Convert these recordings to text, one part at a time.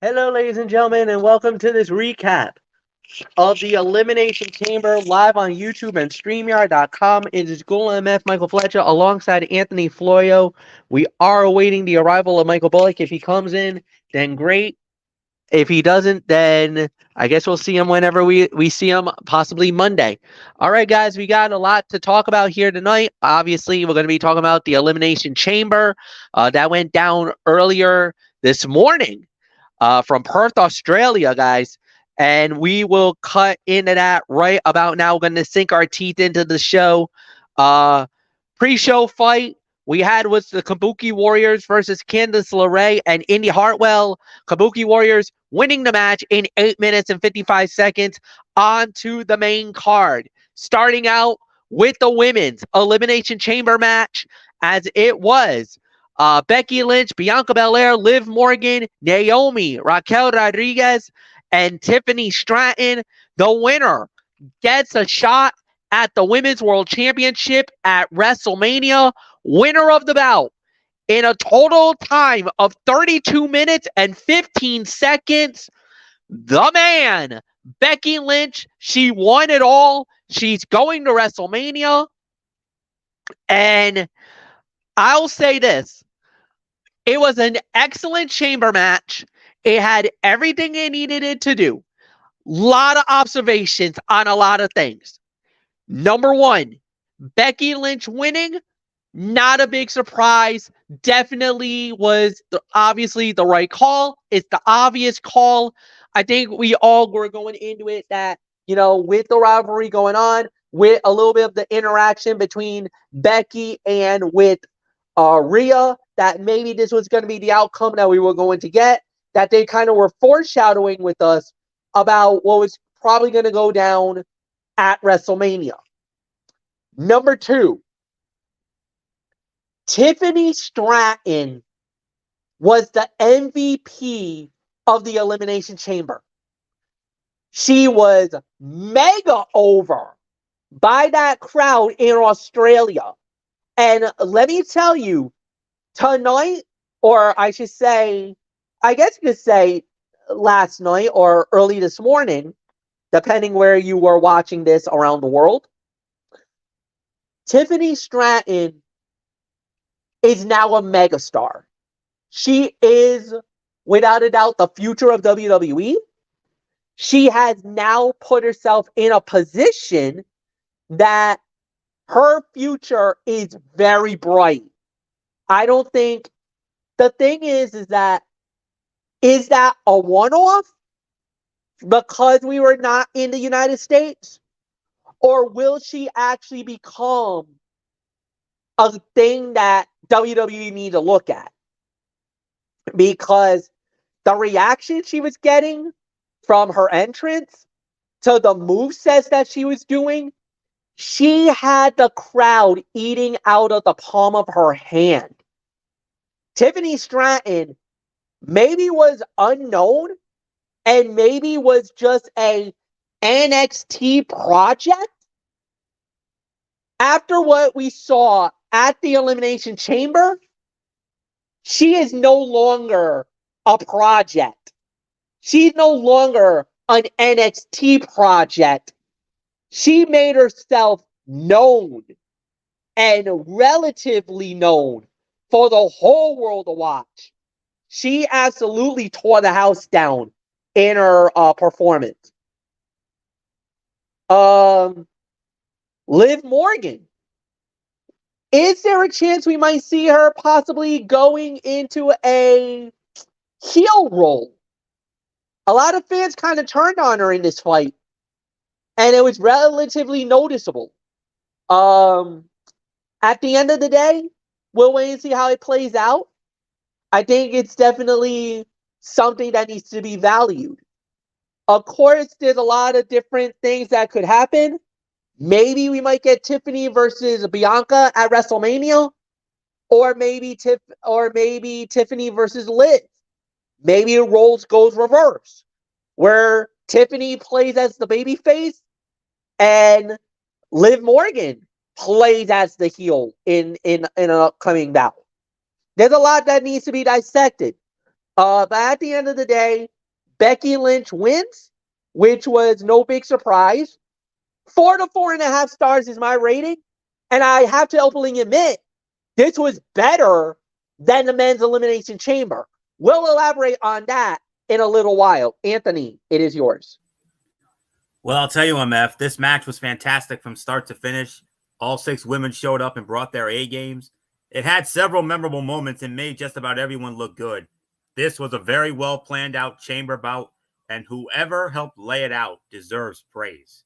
Hello, ladies and gentlemen, and welcome to this recap of the Elimination Chamber live on YouTube and StreamYard.com. It is Ghoul MF Michael Fletcher alongside Anthony Florio. We are awaiting the arrival of Michael Bullock. If he comes in, then great. If he doesn't, then I guess we'll see him whenever we see him, possibly Monday. All right, guys, we got a lot to talk about here tonight. Obviously, we're going to be talking about the Elimination Chamber. That went down earlier this morning from Perth, Australia, guys. And we will cut into that right about now. We're going to sink our teeth into the show. Pre-show fight we had was the Kabuki Warriors versus Candice LeRae and Indy Hartwell. Kabuki Warriors winning the match in 8 minutes and 55 seconds. On to the main card. Starting out with the women's Elimination Chamber match, as it was Becky Lynch, Bianca Belair, Liv Morgan, Naomi, Raquel Rodriguez, and Tiffany Stratton. The winner gets a shot at the Women's World Championship at WrestleMania. Winner of the bout in a total time of 32 minutes and 15 seconds. The man, Becky Lynch. She won it all. She's going to WrestleMania. And I'll say this. It was an excellent chamber match. It had everything it needed it to do. Lot of observations on a lot of things. Number one, Becky Lynch winning, not a big surprise. Definitely was obviously the right call. It's the obvious call. I think we all were going into it that, with the rivalry going on, with a little bit of the interaction between Becky and with Rhea, that maybe this was going to be the outcome that we were going to get, that they kind of were foreshadowing with us about what was probably going to go down at WrestleMania. Number two, Tiffany Stratton was the MVP of the Elimination Chamber. She was mega over by that crowd in Australia. And let me tell you, tonight, or I should say, I guess you could say last night or early this morning, depending where you were watching this around the world, Tiffany Stratton is now a megastar. She is, without a doubt, the future of WWE. She has now put herself in a position that her future is very bright. I don't think, the thing is that a one-off because we were not in the United States? Or will she actually become a thing that WWE need to look at? Because the reaction she was getting from her entrance to the movesets that she was doing, she had the crowd eating out of the palm of her hand. Tiffany Stratton maybe was unknown and maybe was just a NXT project. After what we saw at the Elimination Chamber, she is no longer a project. She's no longer an NXT project. She made herself known and relatively known for the whole world to watch. She absolutely tore the house down in her performance. Liv Morgan. Is there a chance we might see her possibly going into a heel role? A lot of fans kind of turned on her in this fight, and it was relatively noticeable. At the end of the day, we'll wait and see how it plays out. I think it's definitely something that needs to be valued. Of course, there's a lot of different things that could happen. Maybe we might get Tiffany versus Bianca at WrestleMania, or maybe Tiffany versus Liz. Maybe the roles goes reverse, where Tiffany plays as the babyface and Liv Morgan plays as the heel in an upcoming bout. There's a lot that needs to be dissected. But at the end of the day, Becky Lynch wins, which was no big surprise. 4 to 4.5 stars is my rating. And I have to openly admit, this was better than the men's Elimination Chamber. We'll elaborate on that in a little while. Anthony, it is yours. Well, I'll tell you, MF, this match was fantastic from start to finish. All 6 women showed up and brought their A games. It had several memorable moments and made just about everyone look good. This was a very well planned out chamber bout, and whoever helped lay it out deserves praise.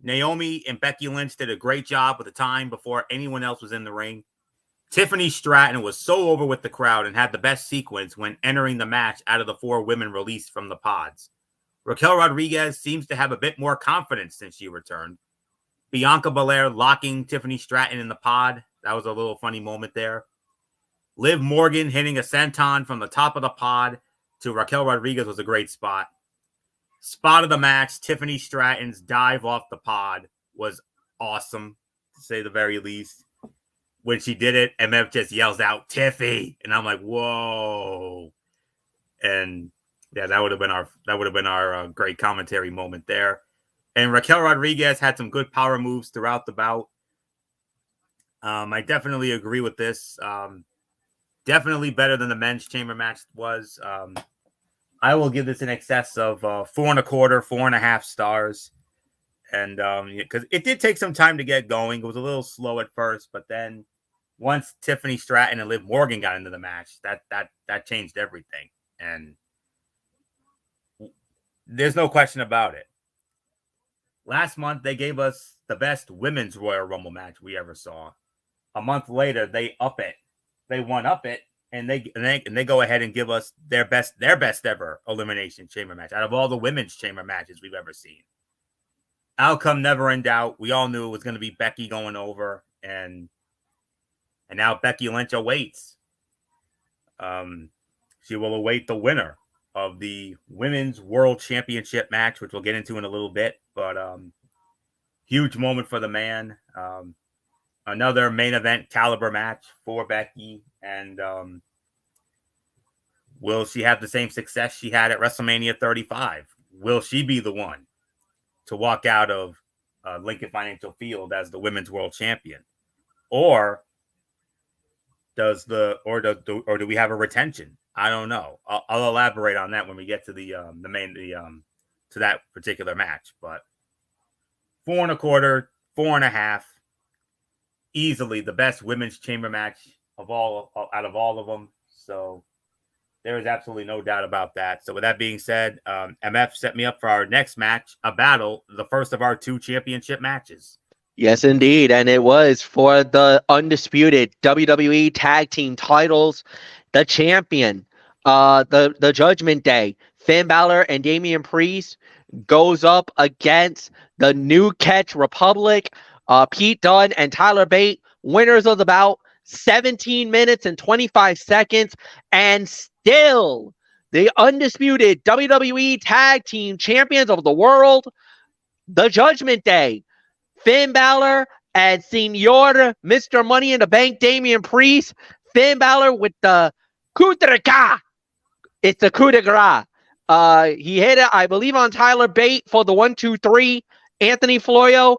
Naomi and Becky Lynch did a great job with the time before anyone else was in the ring. Tiffany Stratton was so over with the crowd and had the best sequence when entering the match out of the 4 women released from the pods. Raquel Rodriguez seems to have a bit more confidence since she returned. Bianca Belair locking Tiffany Stratton in the pod. That was a little funny moment there. Liv Morgan hitting a senton from the top of the pod to Raquel Rodriguez was a great spot. Spot of the match, Tiffany Stratton's dive off the pod was awesome, to say the very least. When she did it, MF just yells out, "Tiffy!" And I'm like, whoa. And yeah, that would have been our great commentary moment there. And Raquel Rodriguez had some good power moves throughout the bout. I definitely agree with this. Definitely better than the men's chamber match was. I will give this in excess of 4.25, 4.5 stars. And because it did take some time to get going. It was a little slow at first, but then once Tiffany Stratton and Liv Morgan got into the match, that changed everything. And there's no question about it. Last month, they gave us the best women's Royal Rumble match we ever saw. A month later, they up it. They one-up it, and they go ahead and give us their best ever Elimination Chamber match out of all the women's chamber matches we've ever seen. Outcome never in doubt. We all knew it was going to be Becky going over, and now Becky Lynch awaits. She will await the winner of the Women's World Championship match, which we'll get into in a little bit. But huge moment for the man. Another main event caliber match for Becky. And will she have the same success she had at WrestleMania 35? Will she be the one to walk out of Lincoln Financial Field as the Women's World Champion? Or do we have a retention? I don't know. I'll elaborate on that when we get to to that particular match. But 4.25, 4.5, easily the best women's chamber match out of all of them. So there is absolutely no doubt about that. So with that being said, MF set me up for our next match, a battle, the first of our 2 championship matches. Yes, indeed. And it was for the undisputed WWE Tag Team titles. The champion, the Judgment Day, Finn Balor and Damian Priest goes up against the New Catch Republic, Pete Dunne and Tyler Bate, winners of the bout, 17 minutes and 25 seconds, and still the undisputed WWE Tag Team champions of the world, the Judgment Day, Finn Balor and Senor Mr. Money in the Bank, Damian Priest. Finn Balor with the coup de grace. It's the coup de grace. He hit it, I believe, on Tyler Bate for the 1-2-3. Anthony Florio,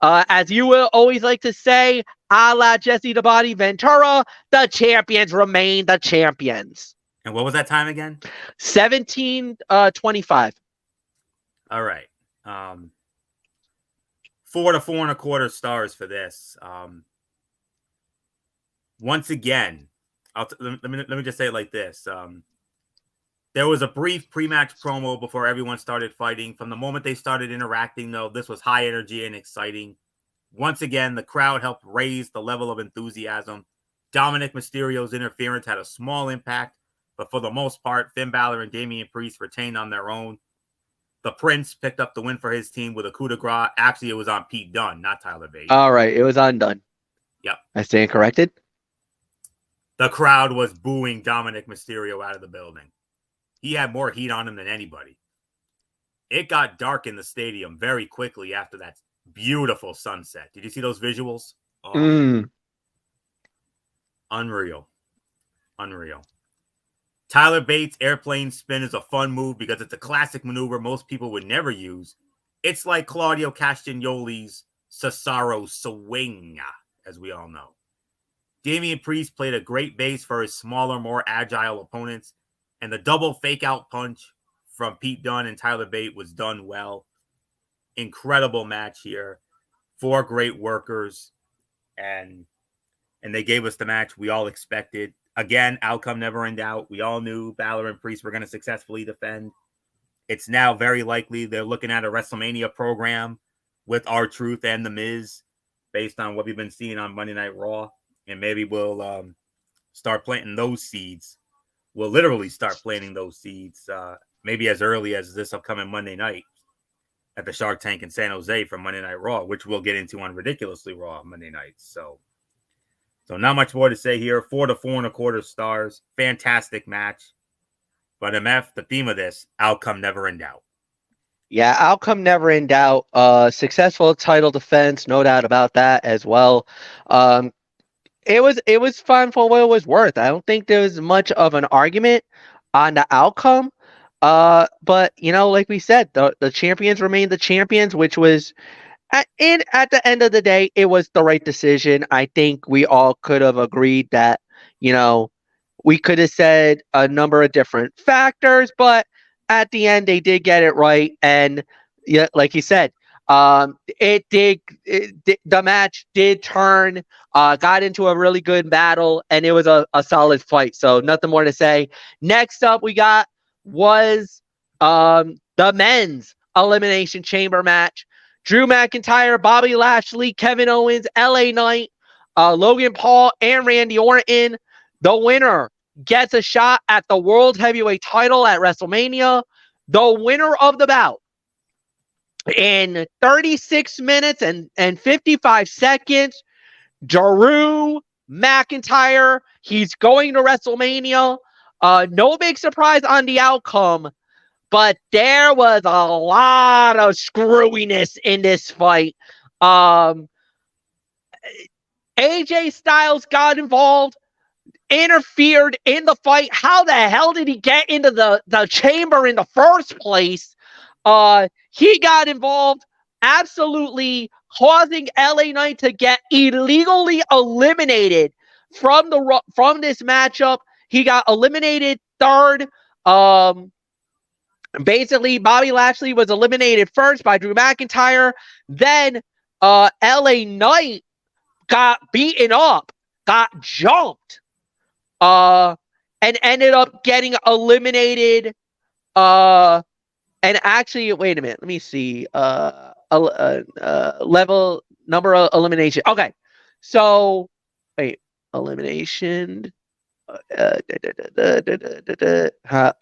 as you will always like to say, a la Jesse the Body Ventura, the champions remain the champions. And what was that time again? 17:25. All right. 4 to 4.25 stars for this. Once again, let me just say it like this. There was a brief pre-match promo before everyone started fighting. From the moment they started interacting, though, this was high energy and exciting. Once again, the crowd helped raise the level of enthusiasm. Dominic Mysterio's interference had a small impact, but for the most part, Finn Balor and Damian Priest retained on their own. The Prince picked up the win for his team with a coup de grace. Actually, it was on Pete Dunne, not Tyler Bate. All right, it was on Dunne. Yep. I stand corrected. The crowd was booing Dominic Mysterio out of the building. He had more heat on him than anybody. It got dark in the stadium very quickly after that beautiful sunset. Did you see those visuals? Oh. Unreal. Tyler Bates' airplane spin is a fun move because it's a classic maneuver most people would never use. It's like Claudio Castagnoli's Cesaro swing, as we all know. Damian Priest played a great base for his smaller, more agile opponents, and the double fake out punch from Pete Dunne and Tyler Bate was done well. Incredible match here. 4 great workers, and they gave us the match we all expected. Again, outcome never in doubt. We all knew Balor and Priest were going to successfully defend. It's now very likely they're looking at a WrestleMania program with R-Truth and The Miz based on what we've been seeing on Monday Night Raw. And maybe we'll start planting those seeds. We'll literally start planting those seeds maybe as early as this upcoming Monday night at the Shark Tank in San Jose for Monday Night Raw, which we'll get into on Ridiculously Raw Monday nights. So not much more to say here. 4 to 4.25 stars. Fantastic match. But MF, the theme of this, outcome never in doubt. Yeah, outcome never in doubt. Successful title defense, no doubt about that as well. It was fun for what it was worth. I don't think there was much of an argument on the outcome. But like we said, the champions remain the champions, which was at the end of the day, it was the right decision. I think we all could have agreed that, we could have said a number of different factors, but at the end they did get it right. And yeah, like you said, the match did turn, got into a really good battle, and it was a solid fight. So nothing more to say. Next up we got was the men's Elimination Chamber match. Drew McIntyre, Bobby Lashley, Kevin Owens, LA Knight, Logan Paul, and Randy Orton. The winner gets a shot at the World Heavyweight title at WrestleMania. The winner of the bout in 36 minutes and 55 seconds, Drew McIntyre. He's going to WrestleMania. No big surprise on the outcome, but there was a lot of screwiness in this fight. AJ Styles got involved, interfered in the fight. How the hell did he get into the chamber in the first place? He got involved, absolutely causing LA Knight to get illegally eliminated from this matchup. He got eliminated third. Basically, Bobby Lashley was eliminated first by Drew McIntyre. Then LA Knight got beaten up, got jumped, and ended up getting eliminated. And actually, wait a minute. Let me see. Level number of elimination. Okay. So, wait. Elimination.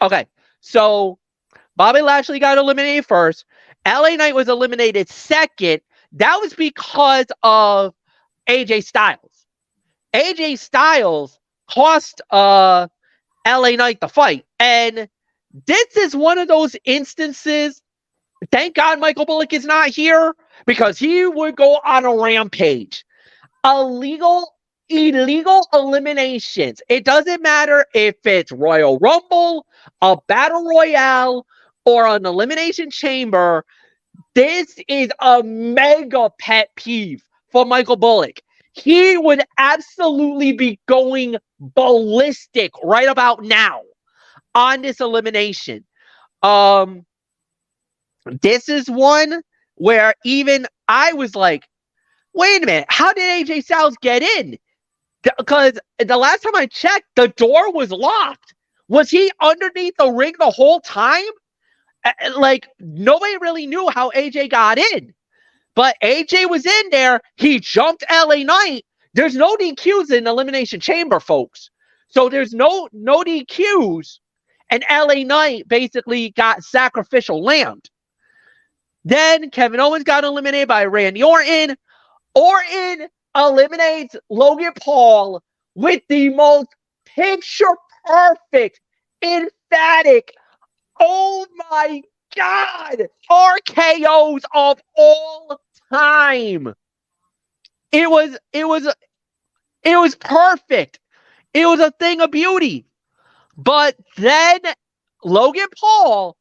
Okay. So, Bobby Lashley got eliminated first. LA Knight was eliminated second. That was because of AJ Styles. AJ Styles cost LA Knight the fight. And this is one of those instances. Thank God Michael Bullock is not here, because he would go on a rampage. Illegal eliminations. It doesn't matter if it's Royal Rumble, a Battle Royale, or an Elimination Chamber. This is a mega pet peeve for Michael Bullock. He would absolutely be going ballistic right about now on this elimination. This is one where even I was like, wait a minute, how did AJ Styles get in? Because the last time I checked, the door was locked. Was he underneath the ring the whole time? Like, nobody really knew how AJ got in. But AJ was in there. He jumped LA Knight. There's no DQs in Elimination Chamber, folks. So there's no DQs. And LA Knight basically got sacrificial lambed. Then Kevin Owens got eliminated by Randy Orton. Orton eliminates Logan Paul with the most picture-perfect, emphatic, oh my God, RKOs of all time. It was perfect. It was a thing of beauty. But then Logan Paul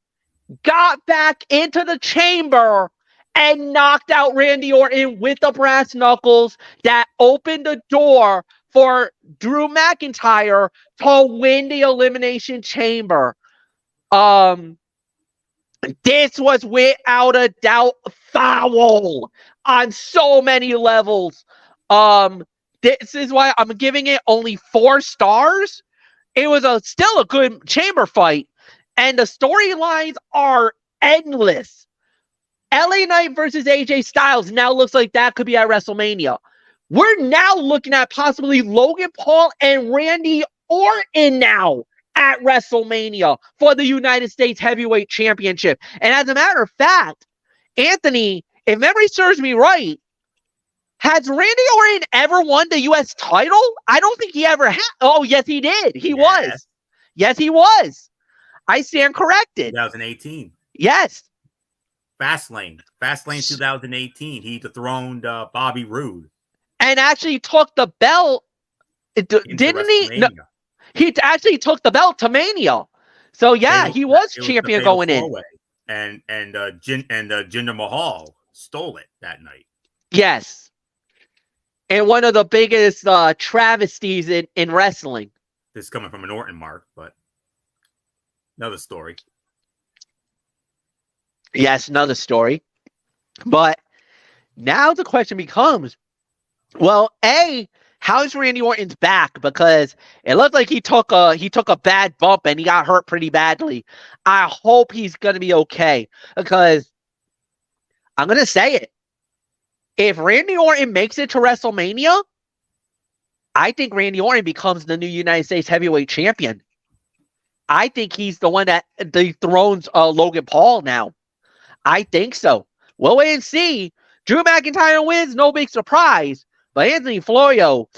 got back into the chamber and knocked out Randy Orton with the brass knuckles that opened the door for Drew McIntyre to win the Elimination Chamber. This was without a doubt foul on so many levels. This is why I'm giving it only 4 stars. It was still a good chamber fight, and the storylines are endless. LA Knight versus AJ Styles now looks like that could be at WrestleMania. We're now looking at possibly Logan Paul and Randy Orton now at WrestleMania for the United States Heavyweight Championship. And as a matter of fact, Anthony, if memory serves me right, has Randy Orton ever won the U.S. title? I don't think he ever had. Oh, yes, he did. He was. Yes, he was. I stand corrected. 2018. Yes. Fastlane 2018. He dethroned Bobby Roode. And actually took the belt. Didn't he? No, he actually took the belt to Mania. So, yeah, he was champion going in. And Jinder Mahal stole it that night. Yes. And one of the biggest travesties in wrestling. This is coming from an Orton mark, but another story. Yes, another story. But now the question becomes, well, A, how's Randy Orton's back? Because it looked like he took a bad bump and he got hurt pretty badly. I hope he's going to be okay, because I'm going to say it. If Randy Orton makes it to WrestleMania, I think Randy Orton becomes the new United States Heavyweight Champion. I think he's the one that dethrones Logan Paul now. I think so. We'll wait and see. Drew McIntyre wins, no big surprise. But Anthony Florio,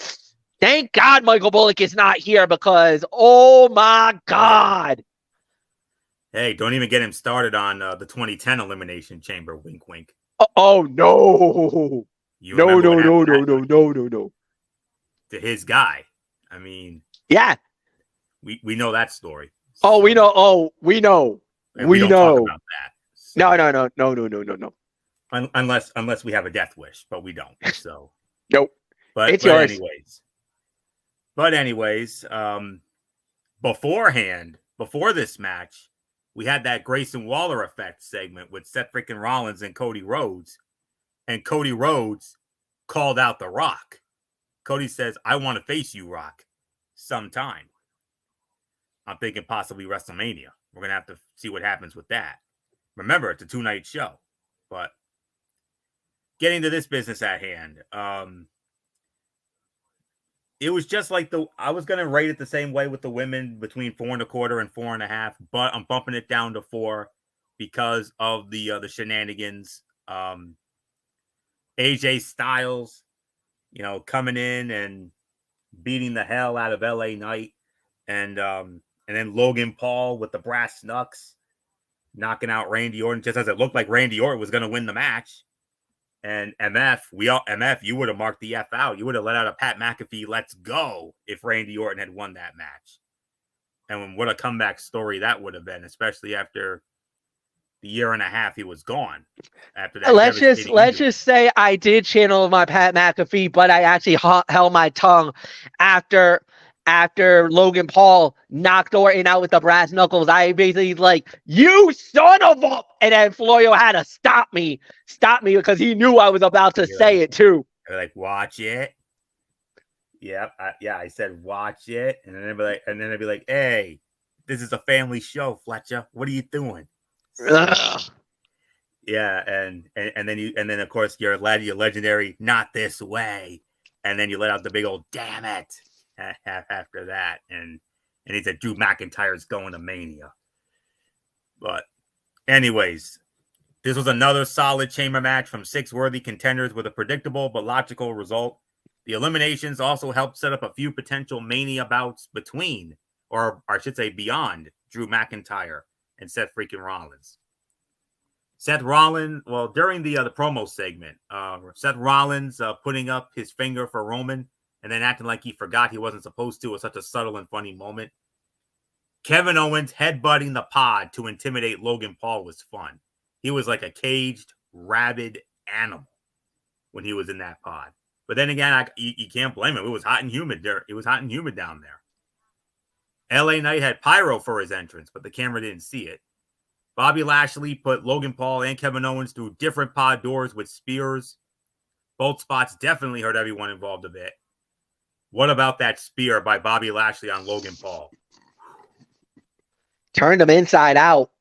thank God Michael Bullock is not here, because, oh my God. Hey, don't even get him started on the 2010 Elimination Chamber. Wink, wink. Oh, no. No. To his guy. I mean. Yeah. We know that story. Oh, we know. Oh, we know. We don't talk about that. So. No. Unless we have a death wish, but we don't. So. Nope. But it's yours. anyways, before this match, we had that Grayson Waller effect segment with Seth freaking Rollins and Cody Rhodes. And Cody Rhodes called out The Rock. Cody says, I want to face you, Rock, sometime. I'm thinking possibly WrestleMania. We're going to have to see what happens with that. Remember, it's a 2-night show. But getting to this business at hand, it was just like I was going to rate it the same way with the women, between 4.25 and 4.5, but I'm bumping it down to 4 because of the shenanigans. AJ Styles, coming in and beating the hell out of LA Knight, and then Logan Paul with the brass knucks knocking out Randy Orton, just as it looked like Randy Orton was going to win the match. And MF, you would have marked the F out. You would have let out a Pat McAfee, let's go, if Randy Orton had won that match. And what a comeback story that would have been, especially after the year and a half he was gone. After that, let's just say I did channel my Pat McAfee, but I actually held my tongue after Logan Paul knocked Orton out with the brass knuckles. I basically you son of a, and then Florio had to stop me because he knew I was about to say it too. They're like, watch it. Yep, I said watch it, and then they'd be like, hey, this is a family show, Fletcher. What are you doing? Yeah, and then of course your legendary not this way, and then you let out the big old damn it after that, and he said Drew McIntyre's going to Mania. But anyways, this was another solid chamber match from 6 worthy contenders with a predictable but logical result. The eliminations also helped set up a few potential Mania bouts between, or I should say beyond, Drew McIntyre and Seth freaking Rollins. Seth Rollins, well, during the promo segment, Seth Rollins putting up his finger for Roman and then acting like he forgot he wasn't supposed to, was such a subtle and funny moment. Kevin Owens headbutting the pod to intimidate Logan Paul was fun. He was like a caged, rabid animal when he was in that pod. But then again, you can't blame him. It was hot and humid there. It was hot and humid down there. LA Knight had pyro for his entrance, but the camera didn't see it. Bobby Lashley put Logan Paul and Kevin Owens through different pod doors with spears. Both spots definitely hurt everyone involved a bit. What about that spear by Bobby Lashley on Logan Paul? Turned him inside out.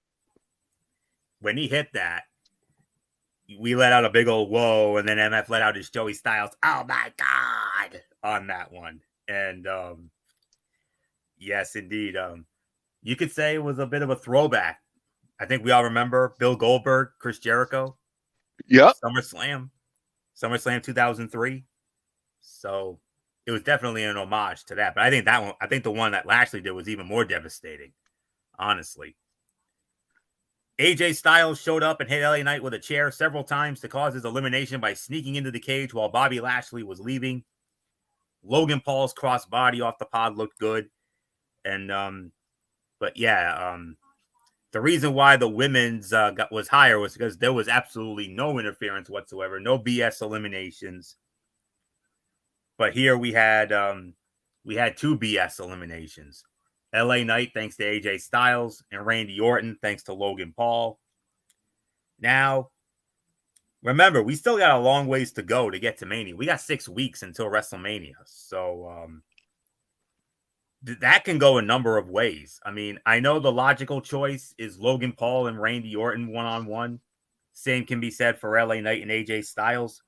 When he hit that, we let out a big old whoa, and then MF let out his Joey Styles, oh my God, on that one. And yes, indeed. You could say it was a bit of a throwback. I think we all remember Bill Goldberg, Chris Jericho. Yep. SummerSlam 2003. So it was definitely an homage to that. But I think the one that Lashley did was even more devastating, honestly. AJ Styles showed up and hit LA Knight with a chair several times to cause his elimination by sneaking into the cage while Bobby Lashley was leaving. Logan Paul's crossbody off the pod looked good. And, but yeah, the reason why the women's was higher was because there was absolutely no interference whatsoever, no BS eliminations. But here we had two BS eliminations. LA Knight, thanks to AJ Styles, and Randy Orton, thanks to Logan Paul. Now, remember, we still got a long ways to go to get to Mania. We got 6 weeks until WrestleMania. So that can go a number of ways. I mean, I know the logical choice is Logan Paul and Randy Orton one-on-one. Same can be said for LA Knight and AJ Styles.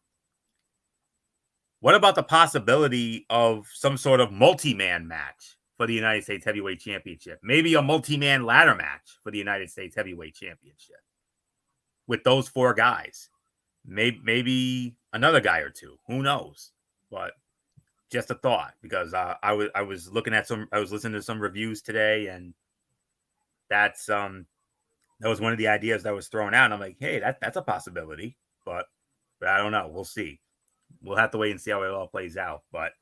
What about the possibility of some sort of multi-man match for the United States Heavyweight Championship? Maybe a multi-man ladder match for the United States Heavyweight Championship with those 4 guys. Maybe another guy or two. Who knows? But just a thought, because I was listening to some reviews today, and that was one of the ideas that was thrown out. And I'm like, hey, that's a possibility, but I don't know. We'll see. We'll have to wait and see how it all plays out. But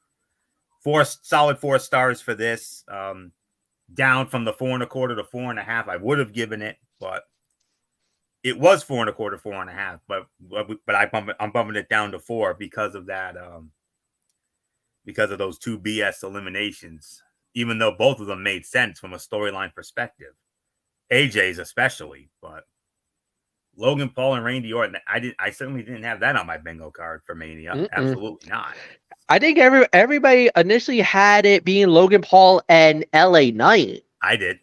solid 4 stars for this. Down from the 4.25 to 4.5. I would have given it, but it was 4.25, 4.5. But I'm bumping it down to 4 because of that. Because of those 2 BS eliminations, even though both of them made sense from a storyline perspective. AJ's especially, but Logan Paul and Randy Orton, I certainly didn't have that on my bingo card for Mania. Mm-mm. Absolutely not. I think everybody initially had it being Logan Paul and LA Knight. I did.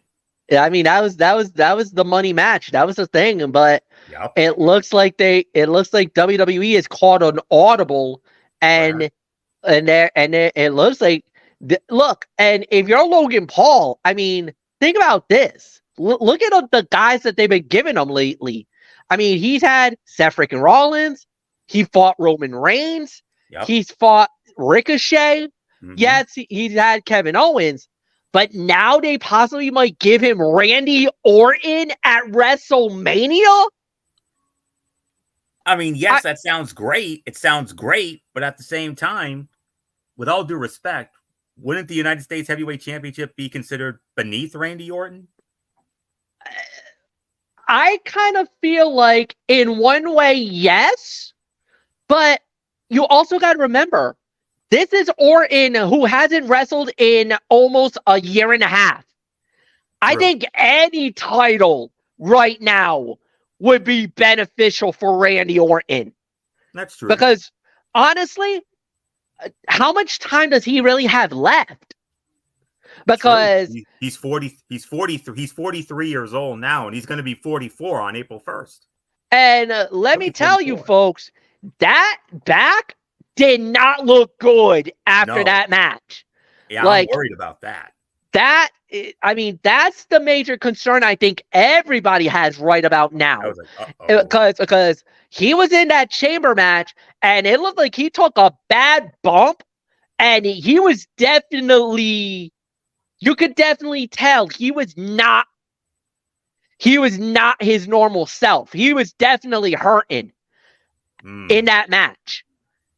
I mean, that was the money match. That was the thing, but yep. It looks like WWE has caught an audible, and it looks like look. And if you're Logan Paul, I mean, think about this. Look at the guys that they've been giving him lately. I mean, he's had Seth freaking Rollins. He fought Roman Reigns. Yep. He's fought Ricochet. Mm-hmm. Yes, he's had Kevin Owens. But now they possibly might give him Randy Orton at WrestleMania? I mean, yes, that sounds great. It sounds great. But at the same time, with all due respect, wouldn't the United States Heavyweight Championship be considered beneath Randy Orton? I kind of feel like in one way, yes. But you also got to remember, this is Orton who hasn't wrestled in almost a year and a half. True. I think any title right now would be beneficial for Randy Orton. That's true. Because honestly, how much time does he really have left? Because he's 43 years old now, and he's going to be 44 on April 1st. And let me tell you, folks, that back did not look good after that match. Yeah, I'm worried about that. I mean, that's the major concern I think everybody has right about now. Because he was in that chamber match, and it looked like he took a bad bump, and he was definitely, you could definitely tell he was not his normal self. He was definitely hurting in that match.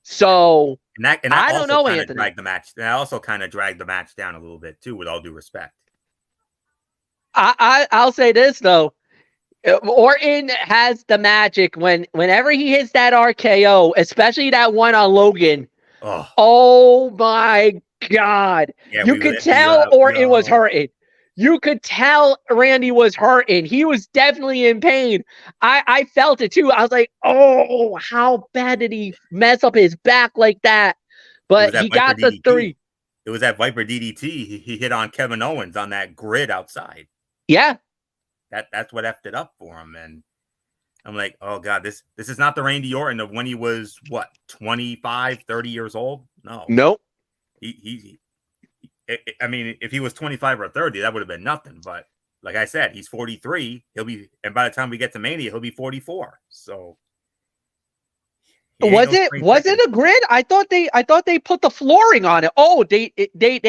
So I don't know, Anthony. That also kind of dragged the match down a little bit too, with all due respect. I'll say this though. Orton has the magic whenever he hits that RKO, especially that one on Logan. Oh, Oh my God. yeah, You could tell Orton was hurting. You could tell Randy was hurting. He was definitely in pain. I felt it too. I was like, oh, how bad did he mess up his back like that? It was But that he Viper got the DDT. 3. It was that Viper DDT he hit on Kevin Owens on that grid outside. Yeah. That's what effed it up for him. And I'm like, oh God, this is not the Randy Orton of when he was what, 25, 30 years old. No, Nope. I mean, if he was 25 or 30, that would have been nothing. But like I said, he's 43. And by the time we get to Mania, he'll be 44. So Was it a grid? I thought they put the flooring on it. Oh, they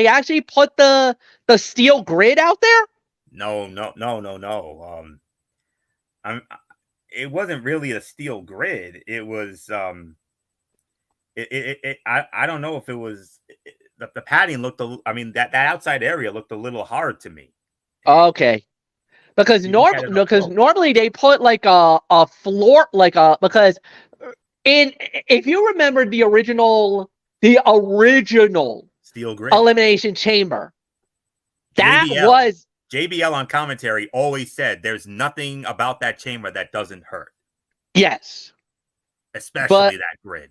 actually put the steel grid out there? No. I'm it wasn't really a steel grid. It was I don't know if it was the padding looked I mean that outside area looked a little hard to me. Okay. Because normally they put like a floor because if you remember the original Steel grid. Elimination Chamber, that JBL. was JBL on commentary always said there's nothing about that chamber that doesn't hurt. Yes. Especially that grid.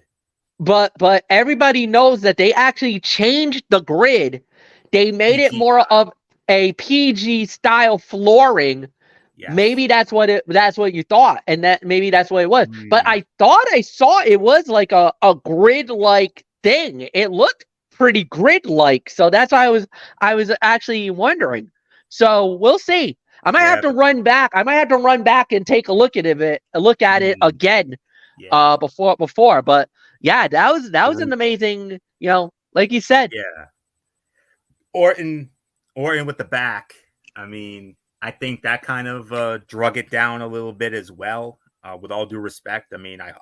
But everybody knows that they actually changed the grid. They made it more of a PG style flooring. Yes. Maybe that's what you thought, and that maybe that's what it was. But I thought I saw it was like a grid like thing. It looked pretty grid like, so that's why I was actually wondering. So we'll see. I might have to run back. I might have to run back and take a look at it again. Yeah. Before, but yeah, that was an amazing, like you said. Yeah. Orton with the back. I mean, I think that kind of drug it down a little bit as well. With all due respect, I mean, I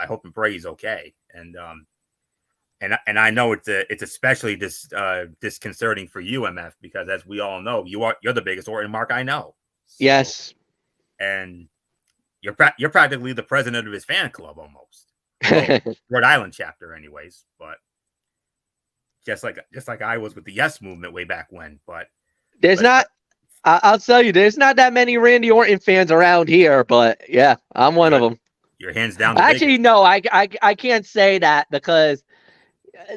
hope and pray he's okay. And I know it's especially disconcerting for you, MF, because as we all know, you're the biggest Orton mark I know. So, yes. And you're practically the president of his fan club almost. Well, Rhode Island chapter, anyways. But just like I was with the Yes Movement way back when. But I'll tell you, there's not that many Randy Orton fans around here. But yeah, I'm one of them. Your hands down. Actually, no, I can't say that because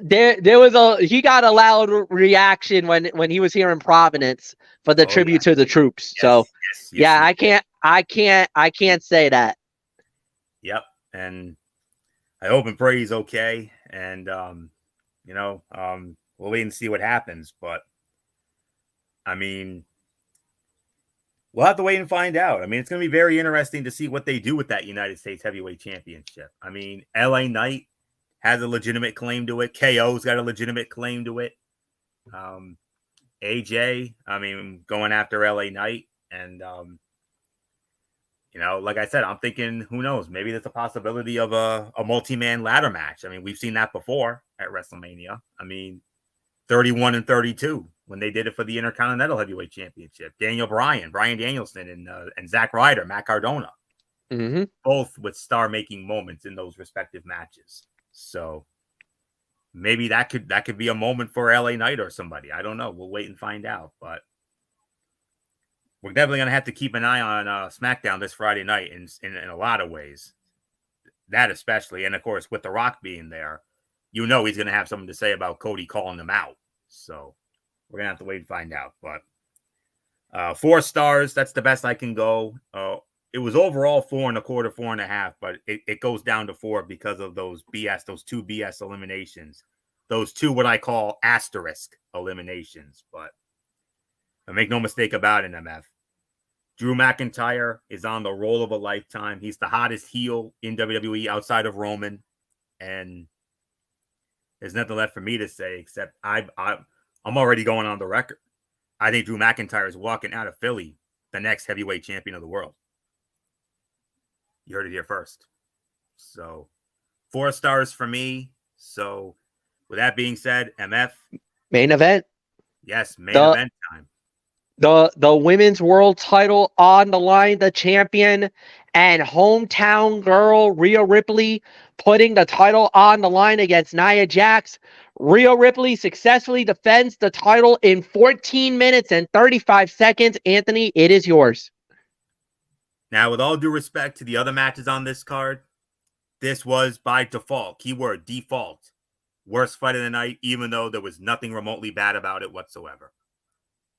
there was he got a loud reaction when he was here in Providence for the tribute to the troops. Yes, so yeah, I can't say that. Yep. And I hope and pray he's okay. And we'll wait and see what happens. But I mean, we'll have to wait and find out. I mean, it's going to be very interesting to see what they do with that United States Heavyweight Championship. I mean, LA Knight has a legitimate claim to it. KO's got a legitimate claim to it. AJ, I mean, going after LA Knight. And, like I said, I'm thinking, who knows? Maybe there's a possibility of a multi-man ladder match. I mean, we've seen that before at WrestleMania. I mean, 31 and 32 when they did it for the Intercontinental Heavyweight Championship. Daniel Bryan, Bryan Danielson, and Zack Ryder, Matt Cardona. Mm-hmm. Both with star-making moments in those respective matches. So maybe that could be a moment for LA Knight or somebody. I don't know. We'll wait and find out. But we're definitely going to have to keep an eye on SmackDown this Friday night in a lot of ways. That especially. And, of course, with The Rock being there, he's going to have something to say about Cody calling him out. So we're going to have to wait and find out. But 4 stars, that's the best I can go. It was overall 4.25, 4.5, but it goes down to 4 because of those two BS eliminations. Those 2 what I call asterisk eliminations. But make no mistake about it, MF. Drew McIntyre is on the roll of a lifetime. He's the hottest heel in WWE outside of Roman. And there's nothing left for me to say except I'm already going on the record. I think Drew McIntyre is walking out of Philly the next heavyweight champion of the world. You heard it here first. So 4 stars for me. So with that being said, MF. Main event. Yes, event time. the women's world title on the line, the champion and hometown girl Rhea Ripley putting the title on the line against Nia Jax. Rhea Ripley successfully defends the title in 14 minutes and 35 seconds. Anthony, it is yours. Now, with all due respect to the other matches on this card, this was by default, keyword default, worst fight of the night, even though there was nothing remotely bad about it whatsoever.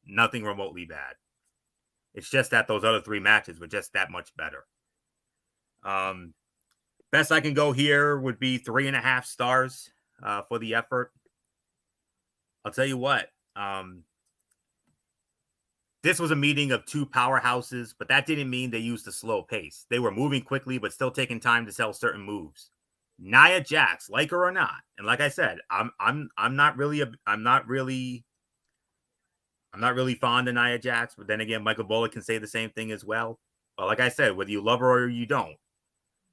Nothing remotely bad. It's just that those other 3 matches were just that much better. Best I can go here would be 3.5 stars for the effort. I'll tell you what. This was a meeting of 2 powerhouses, but that didn't mean they used a slow pace. They were moving quickly, but still taking time to sell certain moves. Nia Jax, like her or not, and like I said, I'm not really fond of Nia Jax, but then again, Michael Bullock can say the same thing as well. But like I said, whether you love her or you don't,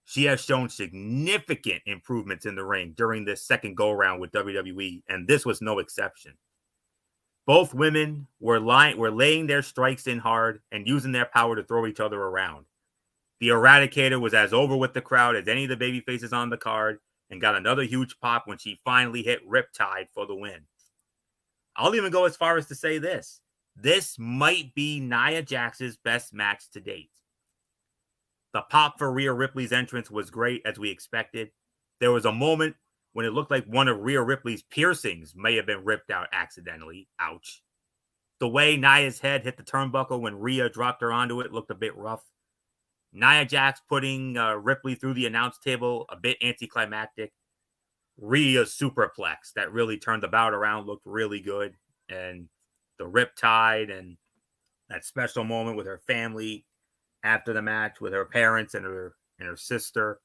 she has shown significant improvements in the ring during this second go-around with WWE, and this was no exception. Both women were laying their strikes in hard and using their power to throw each other around. The Eradicator was as over with the crowd as any of the baby faces on the card and got another huge pop when she finally hit Riptide for the win. I'll even go as far as to say this. This might be Nia Jax's best match to date. The pop for Rhea Ripley's entrance was great, as we expected. There was a moment when it looked like one of Rhea Ripley's piercings may have been ripped out accidentally. Ouch. The way Nia's head hit the turnbuckle when Rhea dropped her onto it looked a bit rough. Nia Jax putting Ripley through the announce table, a bit anticlimactic. Rhea's superplex that really turned the bout around looked really good. And the Riptide and that special moment with her family after the match with her parents and her sister.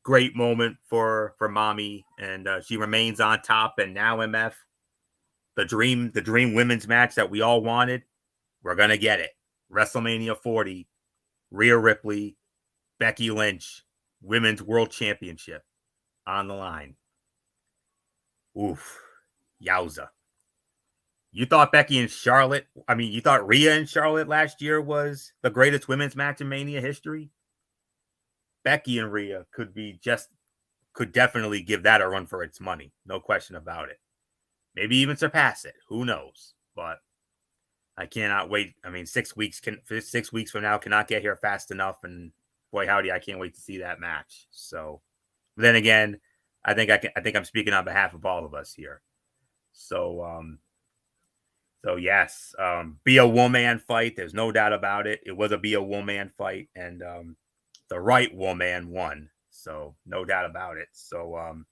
Great moment for mommy, and she remains on top. And now, MF, the dream women's match that we all wanted, we're gonna get it. WrestleMania 40, Rhea Ripley, Becky Lynch, Women's World Championship on the line. Oof, yowza! You thought you thought Rhea and Charlotte last year was the greatest women's match in Mania history? Becky and Rhea could definitely give that a run for its money. No question about it. Maybe even surpass it. Who knows? But I cannot wait. I mean, 6 weeks from now cannot get here fast enough. And boy, howdy, I can't wait to see that match. So then again, I think I'm speaking on behalf of all of us here. So yes, be a woman fight. There's no doubt about it. It was a be a woman fight, and the right woman won. So no doubt about it. So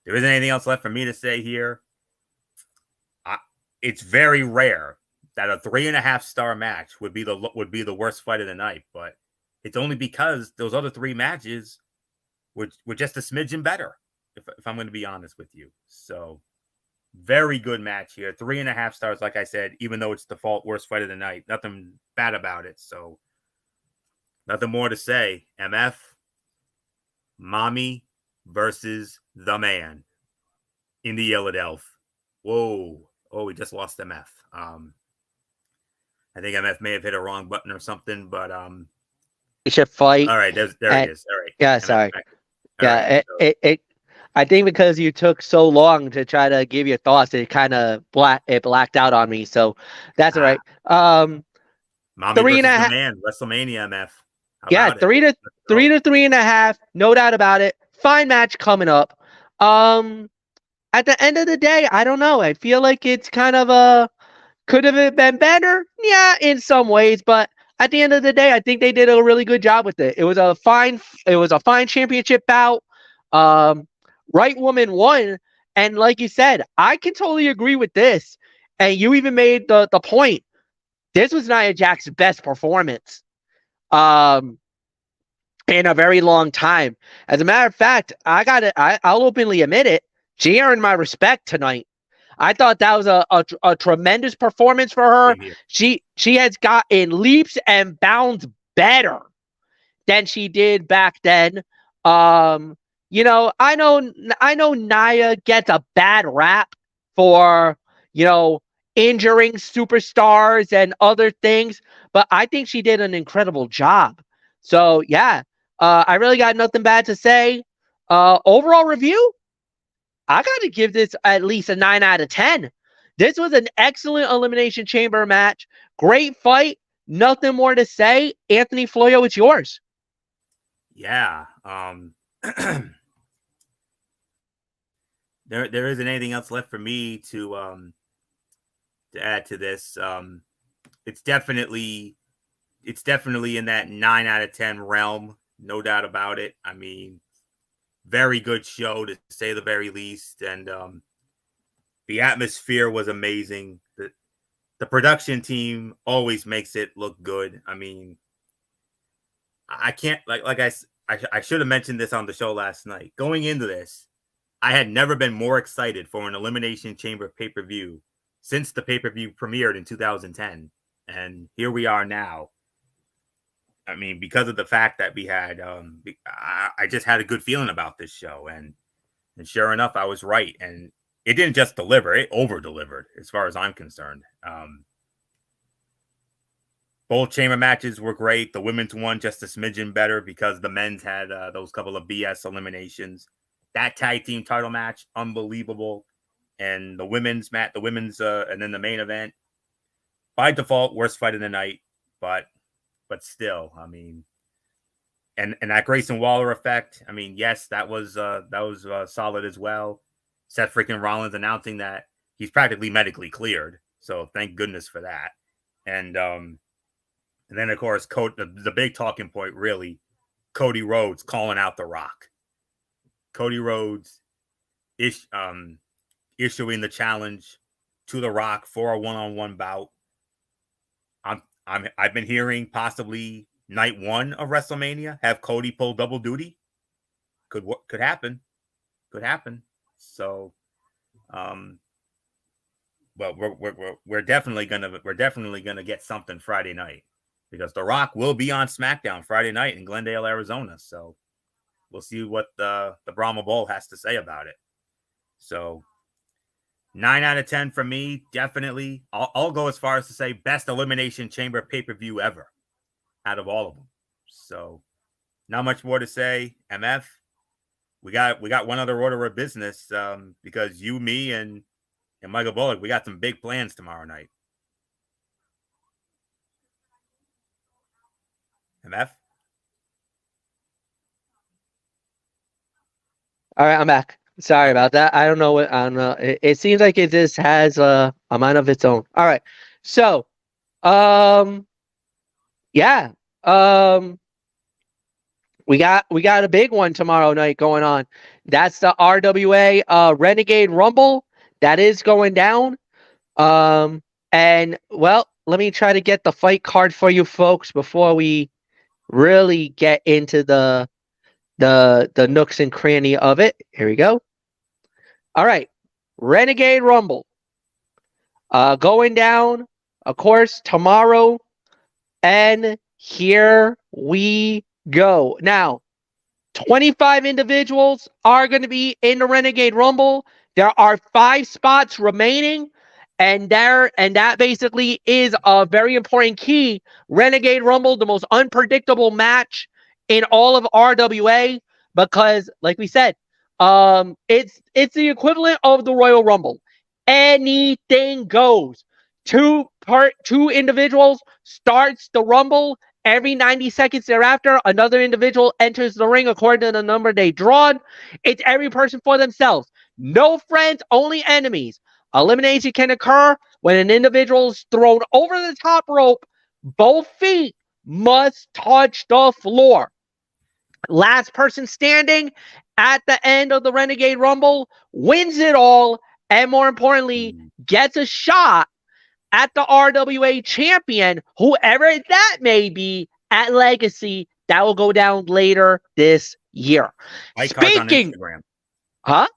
there isn't anything else left for me to say here. It's very rare that a 3.5 star match would be the worst fight of the night, but it's only because those other 3 matches were just a smidgen better, if I'm going to be honest with you. So very good match here. 3.5 stars, like I said, even though it's default worst fight of the night. Nothing bad about it. So nothing more to say. MF, mommy versus the man in the Philadelphia. Whoa. Oh, we just lost MF. I think MF may have hit a wrong button or something, but We should fight. All right, there it is. All right. Yeah, MF sorry. Back. Yeah, right, I think because you took so long to try to give your thoughts, it kind of blacked out on me. So that's all right. Mommy 3.5 man, WrestleMania, MF. Yeah, 3 to 3.5, no doubt about it. Fine match coming up. At the end of the day, I don't know. I feel like it's kind of could have been better. Yeah, in some ways, but at the end of the day, I think they did a really good job with it. It was a fine championship bout. Right woman won, and like you said, I can totally agree with this. And you even made the point. This was Nia Jax's best performance in a very long time. As a matter of fact, I'll openly admit it. She earned my respect tonight. I thought that was a tremendous performance for her. She has gotten leaps and bounds better than she did back then. You know, I know Nia gets a bad rap for, injuring superstars and other things, but I think she did an incredible job. So yeah, I really got nothing bad to say. Overall review, I got to give this at least a 9 out of 10. This was an excellent Elimination Chamber match. Great fight. Nothing more to say. Anthony Floyo, it's yours. Yeah. There isn't anything else left for me to add to this. It's definitely in that 9 out of 10 realm, no doubt about it. I mean, very good show to say the very least, and the atmosphere was amazing. The production team always makes it look good. I mean, I can't I should have mentioned this on the show last night. Going into this, I had never been more excited for an Elimination Chamber pay-per-view since the pay-per-view premiered in 2010. And here we are now. I mean, because of the fact that we had, I just had a good feeling about this show. And sure enough, I was right. And it didn't just deliver, it over-delivered as far as I'm concerned. Both chamber matches were great. The women's one just a smidgen better because the men's had those couple of BS eliminations. That tag team title match, unbelievable. And the women's match, and then the main event, by default, worst fight of the night. But still, I mean, and that Grayson Waller effect. I mean, yes, that was solid as well. Seth freaking Rollins announcing that he's practically medically cleared, so thank goodness for that. And then of course, the big talking point really, Cody Rhodes calling out The Rock. Cody Rhodes issuing the challenge to The Rock for a one-on-one bout. I've been hearing possibly night one of WrestleMania have Cody pull double duty. Could happen. Could happen. So, well, we're definitely gonna get something Friday night because The Rock will be on SmackDown Friday night in Glendale, Arizona. So we'll see what the Brahma Bull has to say about it. So 9 out of 10 for me, definitely. I'll go as far as to say best Elimination Chamber pay-per-view ever out of all of them. So not much more to say. MF, we got one other order of business because you, me, and Michael Bullock, we got some big plans tomorrow night. MF? All right, I'm back. Sorry about that. I don't know. It seems like it just has a mind of its own. All right. So, yeah. We got a big one tomorrow night going on. That's the RWA Renegade Rumble. That is going down. And well, let me try to get the fight card for you folks before we really get into the nooks and cranny of it. Here we go. All right, Renegade Rumble going down, of course, tomorrow, and here we go. Now, 25 individuals are going to be in the Renegade Rumble. There are 5 spots remaining, and that basically is a very important key. Renegade Rumble, the most unpredictable match in all of RWA, because, like we said, it's the equivalent of the Royal Rumble. Anything goes. Two individuals starts the Rumble. Every 90 seconds thereafter, another individual enters the ring according to the number they drawn. It's every person for themselves. No friends, only enemies. Elimination can occur when an individual is thrown over the top rope. Both feet must touch the floor. Last person standing at the end of the Renegade Rumble wins it all, and more importantly, gets a shot at the RWA champion, whoever that may be, at Legacy. That will go down later this year. Fight cards on Instagram. Huh?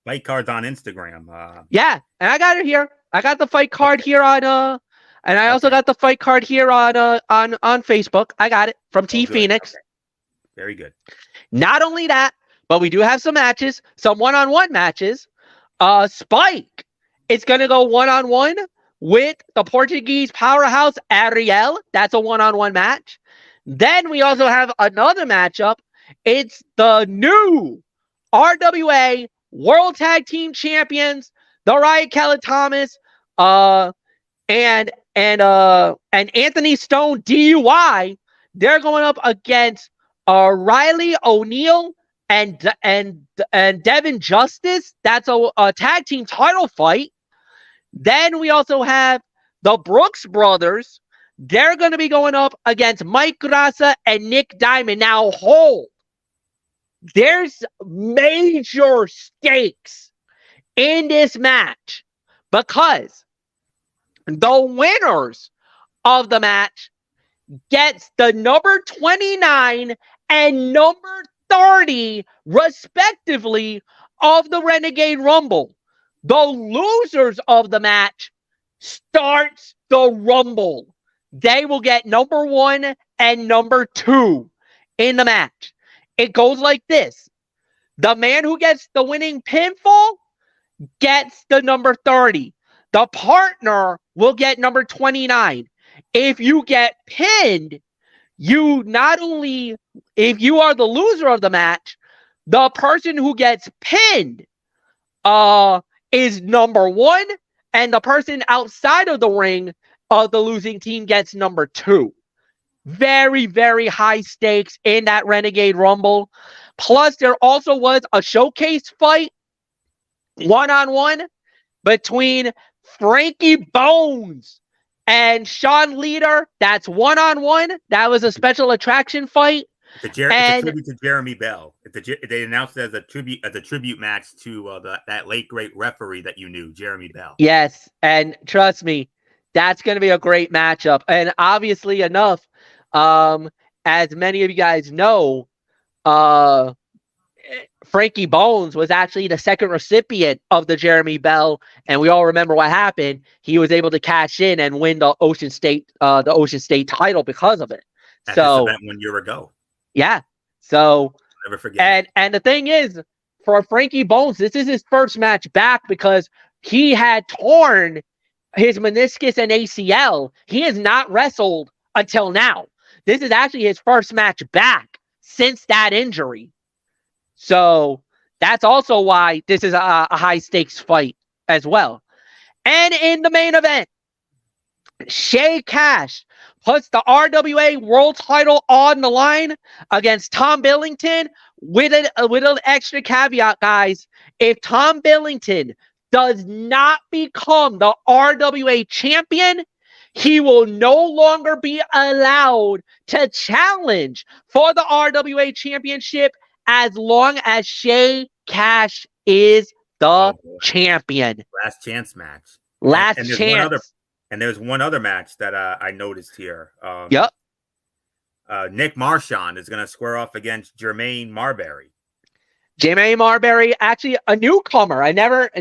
Fight cards on Instagram. Yeah, and I got it here. I got the fight card here on and I also got the fight card here on Facebook. I got it from T Phoenix. Okay. Very good. Not only that, but we do have some matches, some one-on-one matches. Spike is going to go one-on-one with the Portuguese powerhouse Ariel. That's a one-on-one match. Then we also have another matchup. It's the new RWA World Tag Team Champions, the Riot Kelly Thomas, and Anthony Stone DUI. They're going up against Riley O'Neal and Devin Justice. That's a tag team title fight. Then we also have the Brooks brothers. They're going to be going up against Mike Grassa and Nick Diamond. Now hold. There's major stakes in this match because the winners of the match gets the number 29 and number 30 respectively of the Renegade Rumble. The losers of the match starts the Rumble. They will get number 1 and number 2 in the match. It goes like this. The man who gets the winning pinfall gets the number 30. The partner will get number 29. If you get pinned, you not only, if you are the loser of the match, the person who gets pinned is number 1, and the person outside of the ring of the losing team gets number 2. Very, very high stakes in that Renegade Rumble. Plus, there also was a showcase fight, one-on-one, between Frankie Bones and Sean Leader. That's one-on-one. That was a special attraction fight. It's a tribute to Jeremy Bell. They announced it as a tribute match to that late great referee that you knew, Jeremy Bell. Yes, and trust me, that's going to be a great matchup. And obviously enough, as many of you guys know, Frankie Bones was actually the second recipient of the Jeremy Bell, and we all remember what happened. He was able to cash in and win the Ocean State title because of it. At this event 1 year ago. Yeah. So never forget. And the thing is, for Frankie Bones, this is his first match back because he had torn his meniscus and ACL. He has not wrestled until now. This is actually his first match back since that injury. So that's also why this is a high stakes fight as well. And in the main event, Shay Cash puts the RWA world title on the line against Tom Billington with an extra caveat, guys. If Tom Billington does not become the RWA champion, he will no longer be allowed to challenge for the RWA championship as long as Shay Cash is the champion. Last chance match. Last chance. And there's one other match that I noticed here. Yep. Nick Marchand is going to square off against Jermaine Marbury. Jermaine Marbury, actually a newcomer. I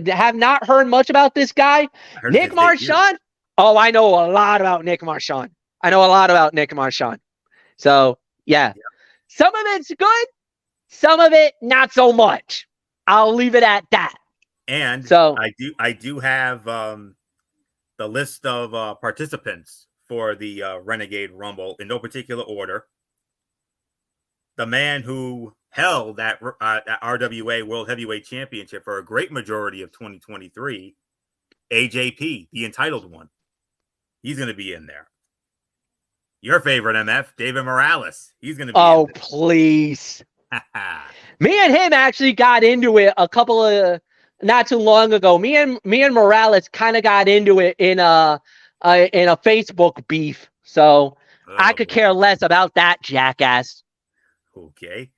have not heard much about this guy. Nick Marchand. Oh, I know a lot about Nick Marchand. So, yeah. Some of it's good. Some of it, not so much. I'll leave it at that. And so I do have the list of participants for the Renegade Rumble in no particular order. The man who held that RWA World Heavyweight Championship for a great majority of 2023, AJP, the entitled one. He's going to be in there. Your favorite MF, David Morales. He's going to be in there. Oh, please. Me and him actually got into it not too long ago. Me and Morales kind of got into it in a Facebook beef. So I could care less about that jackass. Okay.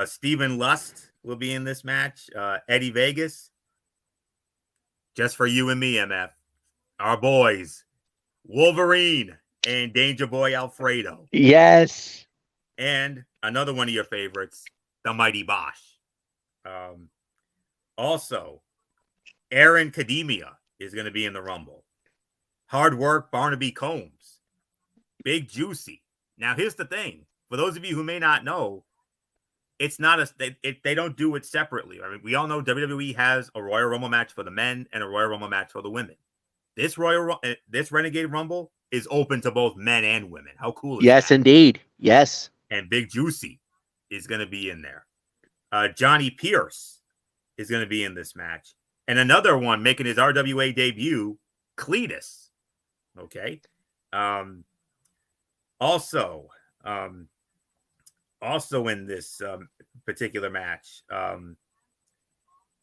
Stephen Lust will be in this match. Eddie Vegas. Just for you and me, MF. Our boys. Wolverine and Danger Boy Alfredo. Yes. And another one of your favorites, the Mighty Bosch. Also, Aaron Kademia is going to be in the Rumble. Hard Work Barnaby Combs. Big Juicy. Now, here's the thing. For those of you who may not know, it's not they don't do it separately. I mean, we all know WWE has a Royal Rumble match for the men and a Royal Rumble match for the women. this this Renegade Rumble is open to both men and women. How cool is Yes, that? indeed. Yes. And Big Juicy is going to be in there. Johnny Pierce is going to be in this match. And another one making his RWA debut, Cletus. Okay. Also in this particular match,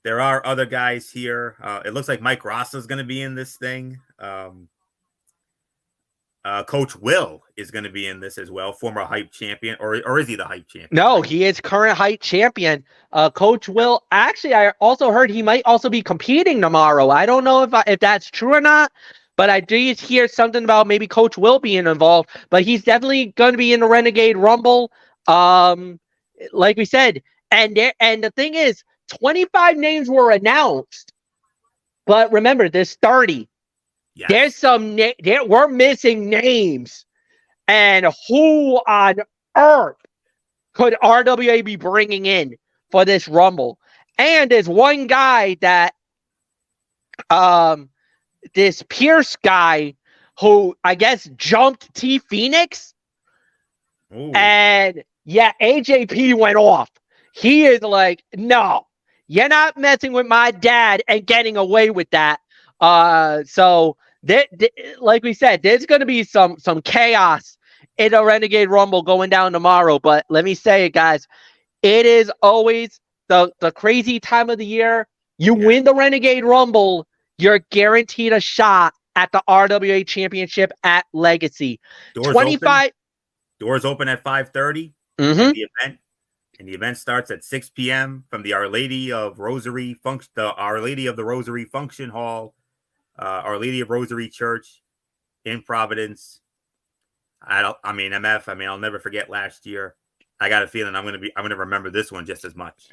there are other guys here. It looks like Mike Rossa is going to be in this thing. Coach Will is going to be in this as well, former hype champion, or is he the hype champion? No, he is current hype champion. Coach Will. Actually, I also heard he might also be competing tomorrow. I don't know if that's true or not, but I did hear something about maybe Coach Will being involved. But he's definitely going to be in the Renegade Rumble. Like we said, and the thing is, 25 names were announced, but remember, there's 30. Yes. There's some we're missing names, and who on earth could RWA be bringing in for this Rumble? And there's one guy that this Pierce guy who I guess jumped T Phoenix. Ooh. And yeah, AJP went off. He is like, no, you're not messing with my dad and getting away with that. So like we said, there's going to be some chaos in a Renegade Rumble going down tomorrow. But let me say it, guys, it is always the crazy time of the year. You win the Renegade Rumble, you're guaranteed a shot at the RWA Championship at Legacy. Doors open at 5:30. Mm-hmm. The event. And the event starts at 6 p.m. from the Our Lady of the Rosary Function Hall, Our Lady of Rosary Church in Providence. MF. I'll never forget last year. I got a feeling I'm gonna remember this one just as much.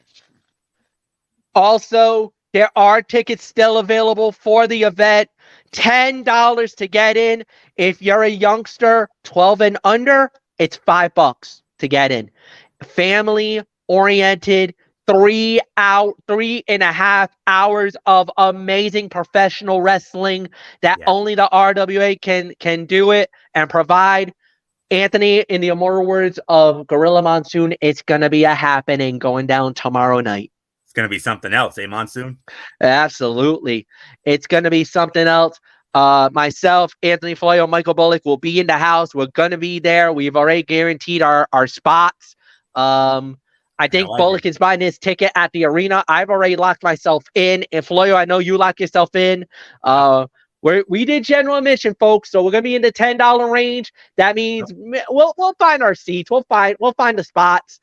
Also, there are tickets still available for the event. $10 to get in. If you're a youngster, 12 and under, it's $5 to get in. Family oriented, 3.5 hours of amazing professional wrestling that only the RWA can do it and provide. Anthony, in the immortal words of Gorilla Monsoon, it's gonna be a happening going down tomorrow night. It's gonna be something else, eh, Monsoon? Absolutely, it's gonna be something else. Myself, Anthony Floyo, Michael Bullock will be in the house. We're gonna be there. We've already guaranteed our spots. I think Bullock is buying his ticket at the arena. I've already locked myself in. And Floyo, I know you locked yourself in. We did general admission, folks, so we're gonna be in the $10 range. That means we'll find our seats. We'll find the spots.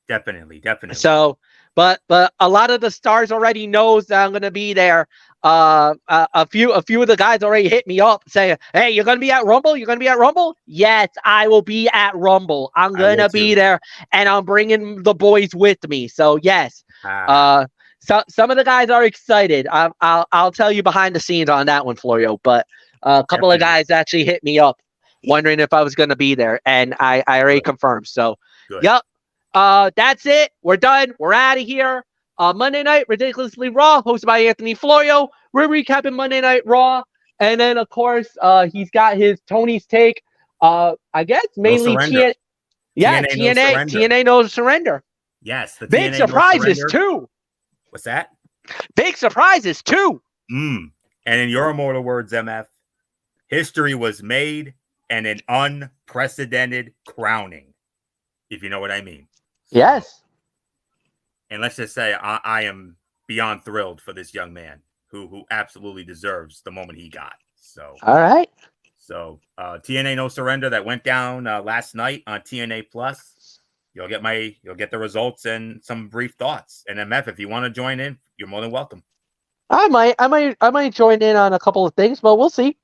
Definitely. So, but a lot of the stars already knows that I'm gonna be there. A few of the guys already hit me up saying, "Hey, you're gonna be at Rumble? You're gonna be at Rumble?" Yes, I will be at Rumble. I'm gonna be there, and I'm bringing the boys with me. So yes, so some of the guys are excited. I'll tell you behind the scenes on that one, Florio. But a couple of guys actually hit me up, wondering if I was gonna be there, and I already confirmed. So, yep. That's it. We're done. We're out of here. Monday Night Ridiculously Raw, hosted by Anthony Florio. We're recapping Monday Night Raw. And then, of course, he's got his Tony's Take. I guess mainly TNA. Yeah, TNA No Surrender. Yes. The Big surprises, too. What's that? Big surprises, too. And in your immortal words, MF, history was made and an unprecedented crowning, if you know what I mean. Yes. And let's just say I am beyond thrilled for this young man who absolutely deserves the moment he got. So, all right. So, TNA No Surrender that went down last night on TNA Plus. You'll get the results and some brief thoughts. And MF, if you want to join in, you're more than welcome. I might join in on a couple of things, but we'll see.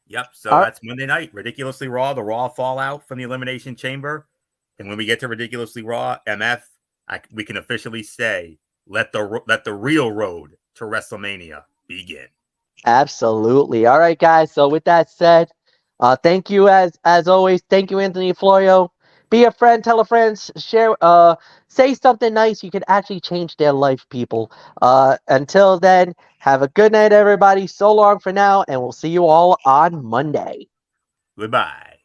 Yep. So that's Monday Night Ridiculously Raw, the Raw fallout from the Elimination Chamber. And when we get to Ridiculously Raw, MF, we can officially say, let the real road to WrestleMania begin. Absolutely. All right, guys. So with that said, thank you as always. Thank you, Anthony Florio. Be a friend, tell a friend, share, say something nice. You can actually change their life, people. Until then, have a good night, everybody. So long for now, and we'll see you all on Monday. Goodbye.